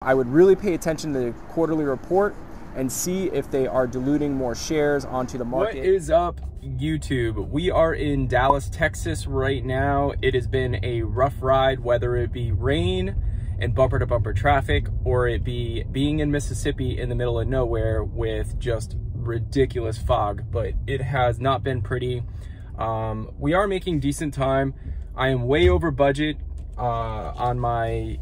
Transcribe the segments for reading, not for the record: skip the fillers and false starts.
I would really pay attention to the quarterly report and see if they are diluting more shares onto the market. What is up, YouTube? We are in Dallas, Texas right now. It has been a rough ride, whether it be rain and bumper to bumper traffic, or it be being in Mississippi in the middle of nowhere with just ridiculous fog, but it has not been pretty. We are making decent time. I am way over budget on my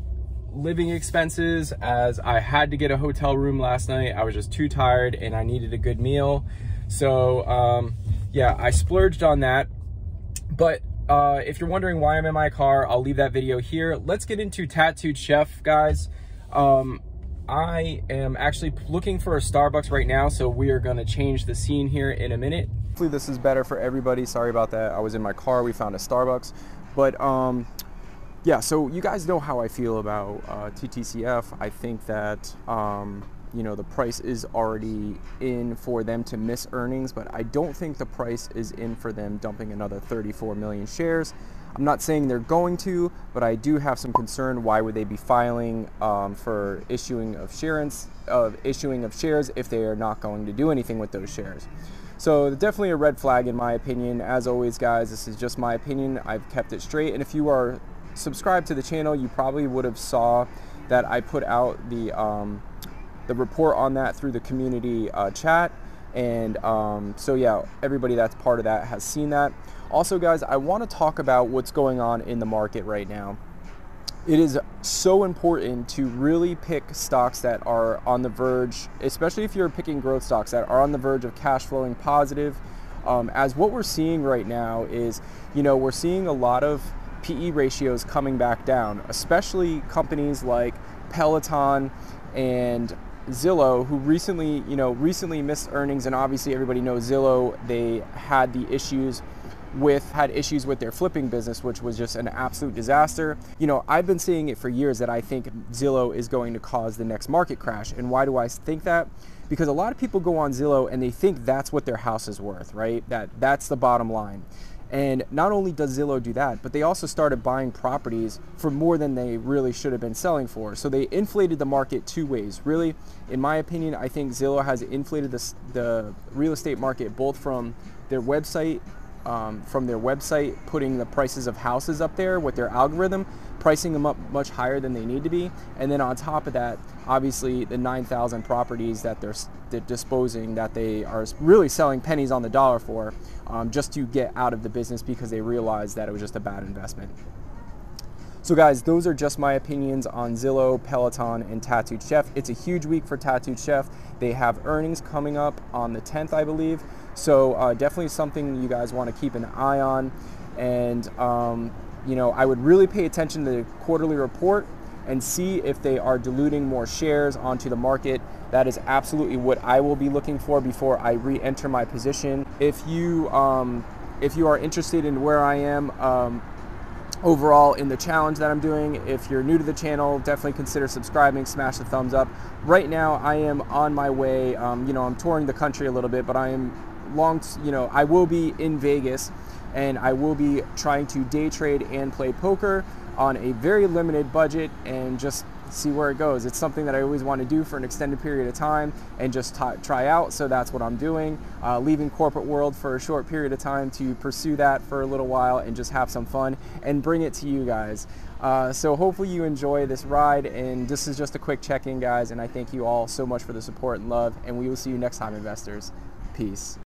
living expenses, as I had to get a hotel room last night. I was just too tired and I needed a good meal. So yeah, I splurged on that. But if you're wondering why I'm in my car, I'll leave that video here. Let's get into Ttcf, guys. I am actually looking for a Starbucks right now, so we are going to change the scene here in a minute. Hopefully this is better for everybody. Sorry about that. I was in my car. We found a Starbucks. But yeah, so you guys know how I feel about Ttcf. I think that you know, the price is already in for them to miss earnings, but I don't think the price is in for them dumping another 34 million shares. I'm not saying they're going to, but I do have some concern. Why would they be filing for issuing of shares if they are not going to do anything with those shares? So definitely a red flag in my opinion. As always, guys, this is just my opinion. I've kept it straight, and if you are subscribed to the channel, you probably would have saw that I put out the report on that through the community chat, and so yeah, everybody that's part of that has seen that. Also, guys, I want to talk about what's going on in the market right now. It is so important to really pick stocks that are on the verge, especially if you're picking growth stocks that are on the verge of cash flowing positive, as what we're seeing right now is, you know, we're seeing a lot of PE ratios coming back down, especially companies like Peloton and Zillow, who recently missed earnings. And obviously everybody knows Zillow, they had issues with their flipping business, which was just an absolute disaster. You know, I've been saying it for years that I think Zillow is going to cause the next market crash. And why do I think that? Because a lot of people go on Zillow and they think that's what their house is worth, right? That's the bottom line. And not only does Zillow do that, but they also started buying properties for more than they really should have been selling for. So they inflated the market two ways. Really, in my opinion, I think Zillow has inflated the real estate market both from their website, putting the prices of houses up there with their algorithm, pricing them up much higher than they need to be. And then on top of that, obviously the 9,000 properties that they're disposing, that they are really selling pennies on the dollar for, just to get out of the business because they realized that it was just a bad investment. So guys, those are just my opinions on Zillow, Peloton, and Ttcf. It's a huge week for Ttcf. They have earnings coming up on the 10th, I believe. So definitely something you guys want to keep an eye on. And you know, I would really pay attention to the quarterly report and see if they are diluting more shares onto the market. That is absolutely what I will be looking for before I re-enter my position. If you are interested in where I am overall in the challenge that I'm doing, if you're new to the channel, definitely consider subscribing, smash the thumbs up. Right now I am on my way, you know, I'm touring the country a little bit, but I am I will be in Vegas, and I will be trying to day trade and play poker on a very limited budget and just see where it goes. It's something that I always want to do for an extended period of time and just try out. So that's what I'm doing, leaving corporate world for a short period of time to pursue that for a little while and just have some fun and bring it to you guys. So hopefully you enjoy this ride, and this is just a quick check-in, guys, and I thank you all so much for the support and love, and we will see you next time, investors. Peace.